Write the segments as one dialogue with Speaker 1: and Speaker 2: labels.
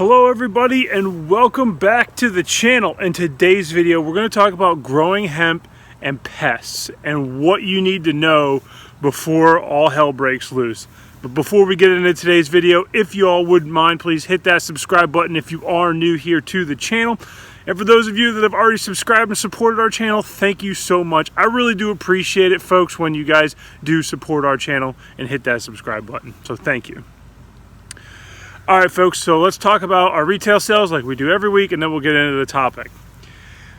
Speaker 1: Hello everybody and welcome back to the channel. In today's video we're going to talk about growing hemp and pests and what you need to know before all hell breaks loose. But before we get into today's video, if you all wouldn't mind, please hit that subscribe button if you are new here to the channel. And for those of you that have already subscribed and supported our channel, thank you so much. I really do appreciate it, folks, when you guys do support our channel and hit that subscribe button. So thank you. All right, folks, so let's talk about our retail sales like we do every week, and then we'll get into the topic.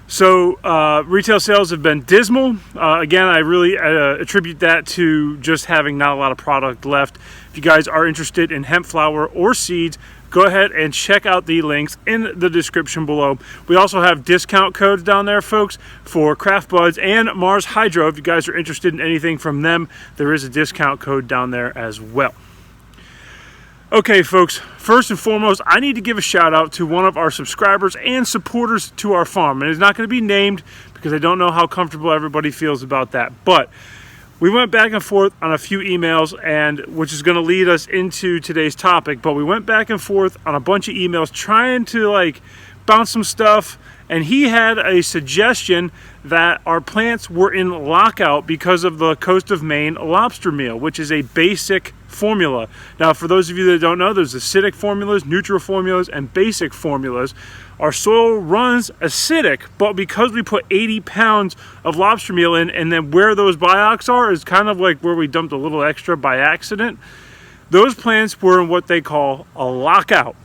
Speaker 1: So retail sales have been dismal. Again, I really attribute that to just having not a lot of product left. If you guys are interested in hemp flower or seeds, go ahead and check out the links in the description below. We also have discount codes down there, folks, for Craft Buds and Mars Hydro. If you guys are interested in anything from them, there is a discount code down there as well. Okay, folks, first and foremost, I need to give a shout out to one of our subscribers and supporters to our farm. And it's not going to be named because I don't know how comfortable everybody feels about that. But we went back and forth on a few emails, and which is going to lead us into today's topic. But we went back and forth on a bunch of emails trying to bounce some stuff. And he had a suggestion that our plants were in lockout because of the Coast of Maine lobster meal, which is a basic formula. Now, for those of you that don't know, there's acidic formulas, neutral formulas, and basic formulas. Our soil runs acidic, but because we put 80 pounds of lobster meal in, and then where those biocs are is kind of like where we dumped a little extra by accident, those plants were in what they call a lockout,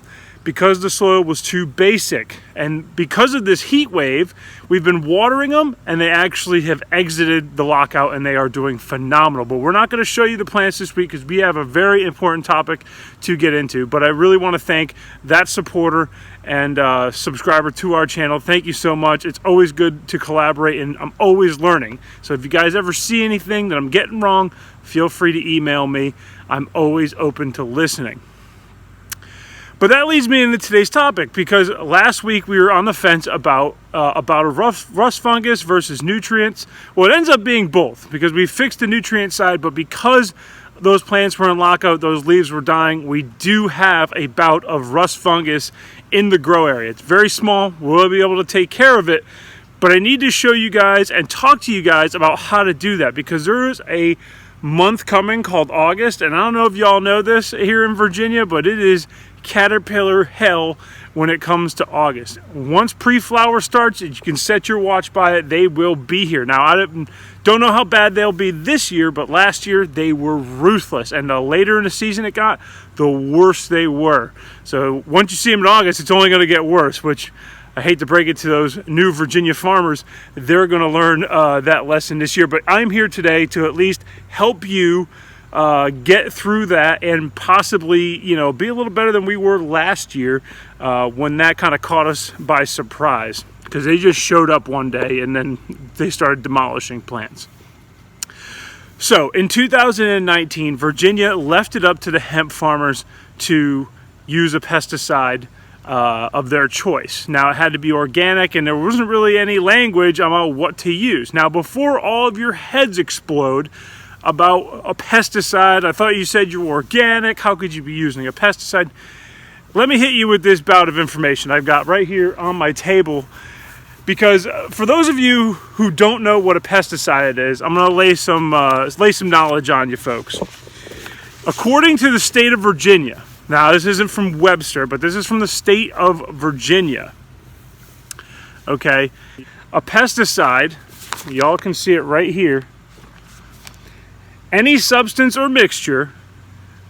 Speaker 1: because the soil was too basic. And because of this heat wave, we've been watering them, and they actually have exited the lockout, and they are doing phenomenal. But we're not going to show you the plants this week because we have a very important topic to get into. But I really want to thank that supporter and subscriber to our channel. Thank you so much. It's always good to collaborate, and I'm always learning. So if you guys ever see anything that I'm getting wrong, feel free to email me. I'm always open to listening. But that leads me into today's topic, because last week we were on the fence about a rust fungus versus nutrients. Well, it ends up being both, because we fixed the nutrient side, but because those plants were in lockout, those leaves were dying, we do have a bout of rust fungus in the grow area. It's very small. We'll be able to take care of it, but I need to show you guys and talk to you guys about how to do that, because there is a month coming called August, and I don't know if y'all know this here in Virginia, but it is caterpillar hell when it comes to August. Once pre-flower starts, you can set your watch by it. They will be here. Now, I don't know how bad they'll be this year, but last year they were ruthless, and the later in the season it got, the worse they were. So once you see them in August, it's only going to get worse, which I hate to break it to those new Virginia farmers. They're going to learn that lesson this year. But I'm here today to at least help you get through that, and possibly, be a little better than we were last year when that kind of caught us by surprise, because they just showed up one day and then they started demolishing plants. So in 2019, Virginia left it up to the hemp farmers to use a pesticide of their choice. Now, it had to be organic, and there wasn't really any language about what to use. Now, before all of your heads explode about a pesticide, I thought you said you were organic, how could you be using a pesticide? Let me hit you with this bout of information I've got right here on my table, because for those of you who don't know what a pesticide is, I'm going to lay some knowledge on you folks. According to the state of Virginia, now this isn't from Webster, but this is from the state of Virginia, okay, a pesticide, y'all can see it right here, any substance or mixture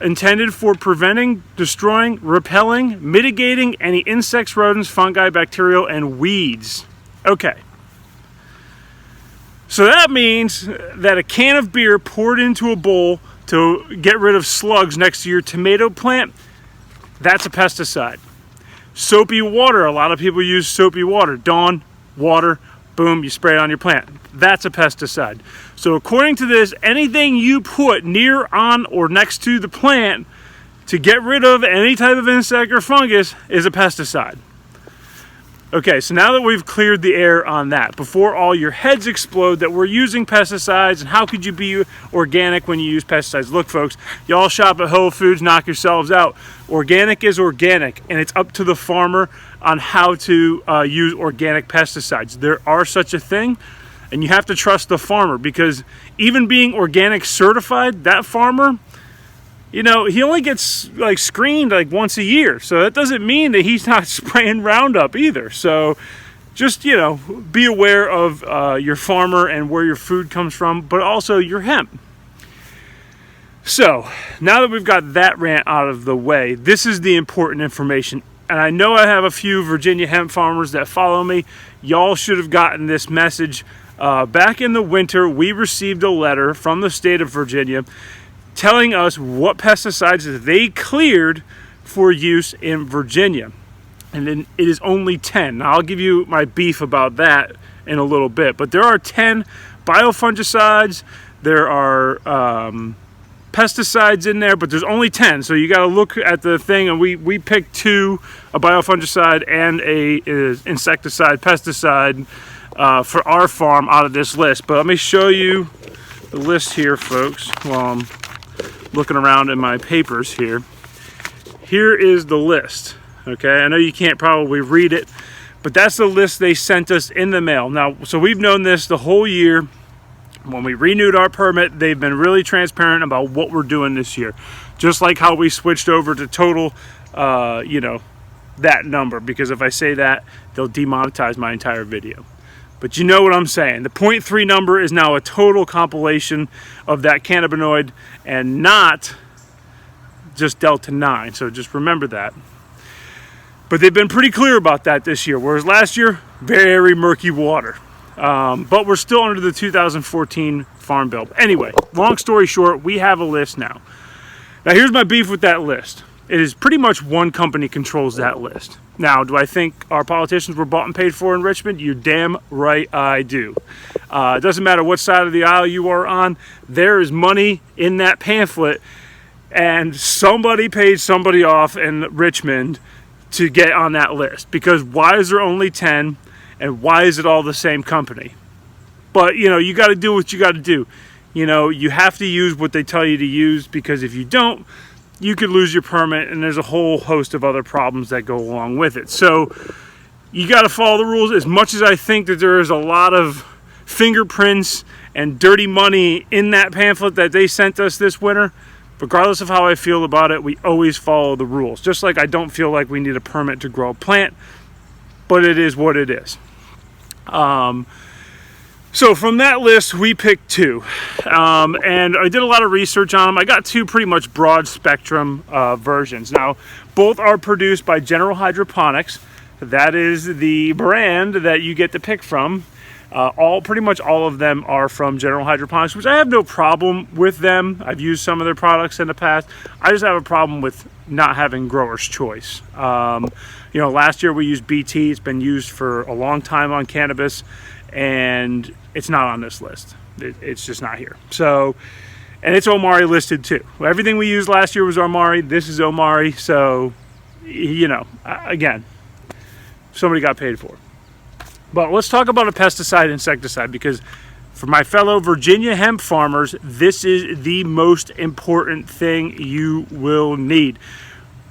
Speaker 1: intended for preventing, destroying, repelling, mitigating any insects, rodents, fungi, bacterial, and weeds. Okay. So that means that a can of beer poured into a bowl to get rid of slugs next to your tomato plant, that's a pesticide. Soapy water, a lot of people use soapy water. Dawn, water, boom, you spray it on your plant. That's a pesticide. So according to this, anything you put near, on, or next to the plant to get rid of any type of insect or fungus is a pesticide. Okay, so now that we've cleared the air on that, before all your heads explode that we're using pesticides and how could you be organic when you use pesticides? Look, folks, y'all shop at Whole Foods, knock yourselves out. Organic is organic, and it's up to the farmer on how to use organic pesticides. There are such a thing, and you have to trust the farmer, because even being organic certified, that farmer, you know, he only gets like screened like once a year. So that doesn't mean that he's not spraying Roundup either. So just, you know, be aware of your farmer and where your food comes from, but also your hemp. So now that we've got that rant out of the way, this is the important information. And I know I have a few Virginia hemp farmers that follow me. Y'all should have gotten this message. Back in the winter, we received a letter from the state of Virginia telling us what pesticides they cleared for use in Virginia. And then it is only 10. Now I'll give you my beef about that in a little bit. But there are 10 biofungicides, there are pesticides in there, but there's only 10. So you got to look at the thing, and we picked 2, a biofungicide and a insecticide, pesticide for our farm out of this list. But let me show you the list here, folks, while I'm looking around in my papers here. Here is the list. Okay, I know you can't probably read it, but that's the list they sent us in the mail. Now, so we've known this the whole year. When we renewed our permit, they've been really transparent about what we're doing this year. Just like how we switched over to total, you know, that number, because if I say that, they'll demonetize my entire video. But you know what I'm saying. The 0.3 number is now a total compilation of that cannabinoid and not just Delta 9. So just remember that. But they've been pretty clear about that this year, whereas last year, very murky water. But we're still under the 2014 Farm Bill. Anyway, long story short, we have a list now. Now here's my beef with that list. It is pretty much one company controls that list. Now, do I think our politicians were bought and paid for in Richmond? You're damn right I do. It doesn't matter what side of the aisle you are on. There is money in that pamphlet, and somebody paid somebody off in Richmond to get on that list. Because why is there only 10, and why is it all the same company? But, you know, you got to do what you got to do. You know, you have to use what they tell you to use, because if you don't, you could lose your permit, and there's a whole host of other problems that go along with it. So you got to follow the rules. As much as I think that there is a lot of fingerprints and dirty money in that pamphlet that they sent us this winter, regardless of how I feel about it, we always follow the rules. Just like I don't feel like we need a permit to grow a plant, but it is what it is. So from that list, we picked 2. And I did a lot of research on them. I got 2 pretty much broad spectrum versions. Now, both are produced by General Hydroponics. That is the brand that you get to pick from. Pretty much all of them are from General Hydroponics, which I have no problem with them. I've used some of their products in the past. I just have a problem with not having grower's choice. You know, last year we used BT. It's been used for a long time on cannabis, and it's not on this list. It's just not here. So, and it's Omari listed too. Everything we used last year was Omari. This is Omari. So, you know, again, somebody got paid for it. But let's talk about a pesticide insecticide, because for my fellow Virginia hemp farmers, this is the most important thing you will need.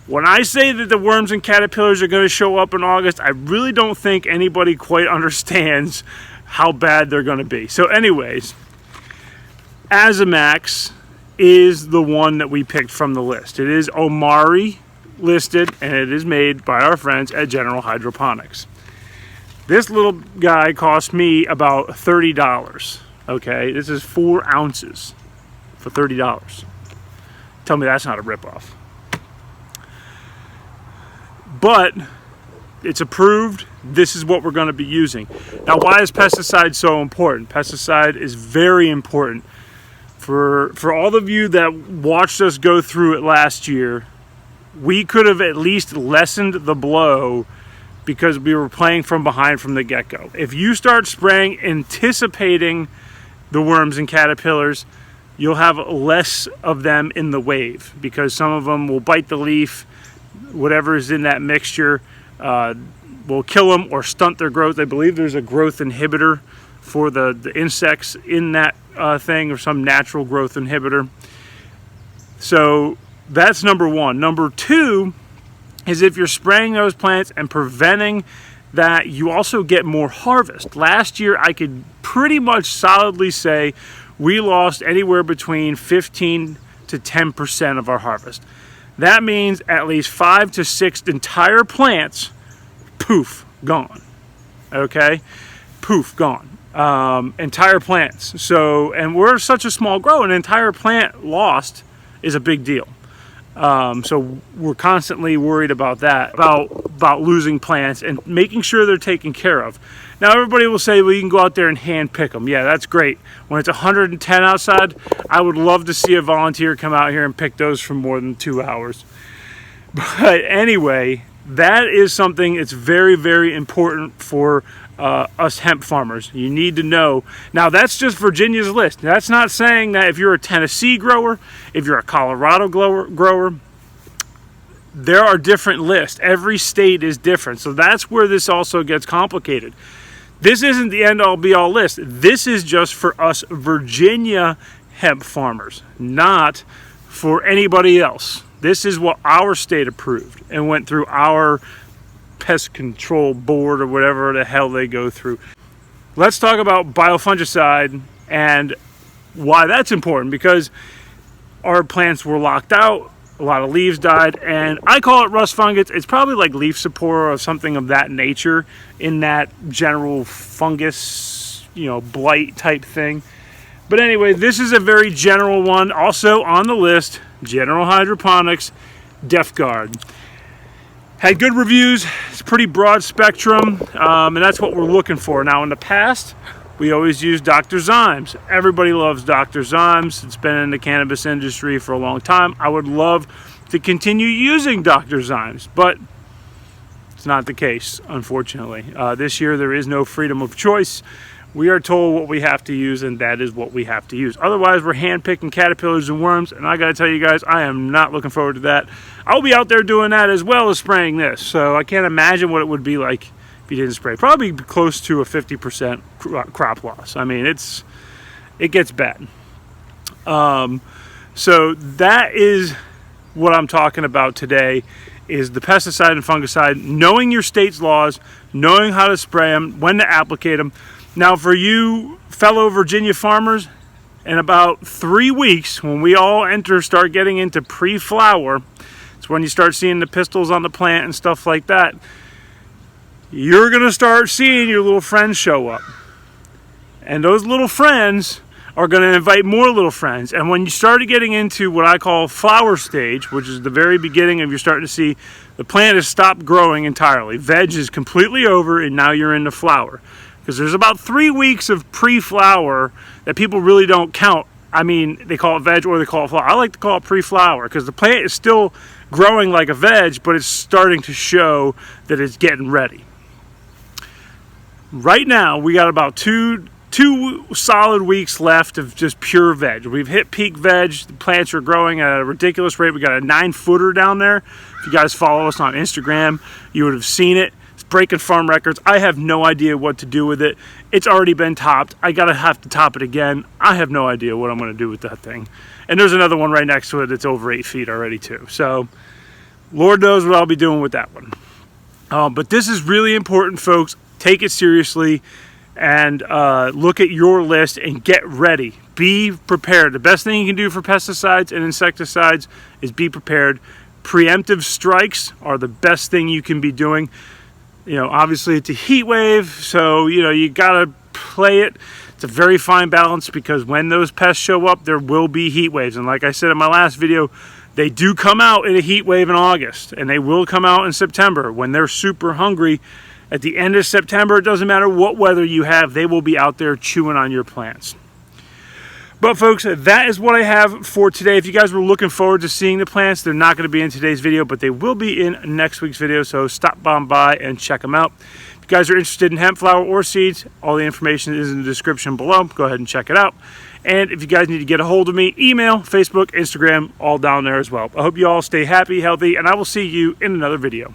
Speaker 1: When I say that the worms and caterpillars are going to show up in August, I really don't think anybody quite understands how bad they're going to be. So anyways, Azamax is the one that we picked from the list. It is Omari listed, and it is made by our friends at General Hydroponics. This little guy cost me about $30. Okay, this is 4 ounces for $30. Tell me that's not a ripoff. But it's approved. This is what we're going to be using. Now, why is pesticide so important? Pesticide is very important. For all of you that watched us go through it last year, we could have at least lessened the blow because we were playing from behind from the get-go. If you start spraying anticipating the worms and caterpillars, you'll have less of them in the wave, because some of them will bite the leaf. Whatever is in that mixture, will kill them or stunt their growth. I believe there's a growth inhibitor for the insects in that thing, or some natural growth inhibitor. So that's number one. Number two is if you're spraying those plants and preventing that, you also get more harvest. Last year, I could pretty much solidly say we lost anywhere between 15 to 10% of our harvest. That means at least 5 to 6 entire plants, poof, gone. Okay? Poof, gone. Entire plants. So, and we're such a small grow, an entire plant lost is a big deal. So we're constantly worried about that, about losing plants and making sure they're taken care of. Now everybody will say, well, you can go out there and hand pick them. Yeah, that's great. When it's 110 outside, I would love to see a volunteer come out here and pick those for more than 2 hours. But anyway, that is something that's very, very important for us hemp farmers. You need to know. Now that's just Virginia's list. That's not saying that if you're a Tennessee grower, if you're a Colorado grower, there are different lists. Every state is different. So that's where this also gets complicated. This isn't the end all be all list. This is just for us Virginia hemp farmers, not for anybody else. This is what our state approved and went through our pest control board or whatever the hell they go through. Let's talk about biofungicide and why that's important, because our plants were locked out, a lot of leaves died, and I call it rust fungus. It's probably like leaf spore or something of that nature, in that general fungus, blight type thing. But anyway, this is a very general one. Also on the list, General Hydroponics, Def Guard. Had good reviews. It's pretty broad spectrum, and that's what we're looking for. Now, in the past, we always used Dr. Zymes. Everybody loves Dr. Zymes. It's been in the cannabis industry for a long time. I would love to continue using Dr. Zymes, but it's not the case, unfortunately. This year, there is no freedom of choice. We are told what we have to use, and that is what we have to use. Otherwise, we're hand-picking caterpillars and worms, and I got to tell you guys, I am not looking forward to that. I'll be out there doing that as well as spraying this, so I can't imagine what it would be like if you didn't spray. Probably close to a 50% crop loss. I mean, it gets bad. So that is what I'm talking about today, is the pesticide and fungicide, knowing your state's laws, knowing how to spray them, when to applicate them. Now, for you fellow Virginia farmers, in about 3 weeks, when we all start getting into pre-flower, it's when you start seeing the pistils on the plant and stuff like that, you're going to start seeing your little friends show up. And those little friends are going to invite more little friends. And when you start getting into what I call flower stage, which is the very beginning of, you're starting to see the plant has stopped growing entirely. Veg is completely over, and now you're into flower. Because there's about 3 weeks of pre-flower that people really don't count. I mean, they call it veg or they call it flower. I like to call it pre-flower because the plant is still growing like a veg, but it's starting to show that it's getting ready. Right now, we got about two solid weeks left of just pure veg. We've hit peak veg. The plants are growing at a ridiculous rate. We got a 9-footer down there. If you guys follow us on Instagram, you would have seen it. Breaking farm records. I have no idea what to do with it. It's already been topped. I have to top it again. I have no idea what I'm going to do with that thing. And there's another one right next to it that's over 8 feet already too. So Lord knows what I'll be doing with that one. But this is really important, folks. Take it seriously and look at your list and get ready. Be prepared. The best thing you can do for pesticides and insecticides is be prepared. Preemptive strikes are the best thing you can be doing. Obviously it's a heat wave, so you gotta play it. It's a very fine balance, because when those pests show up, there will be heat waves. And like I said in my last video, they do come out in a heat wave in August, and they will come out in September when they're super hungry. At the end of September, it doesn't matter what weather you have, they will be out there chewing on your plants. But folks, that is what I have for today. If you guys were looking forward to seeing the plants, they're not going to be in today's video, but they will be in next week's video, so stop on by and check them out. If you guys are interested in hemp flower or seeds, all the information is in the description below. Go ahead and check it out. And if you guys need to get a hold of me, email, Facebook, Instagram, all down there as well. I hope you all stay happy, healthy, and I will see you in another video.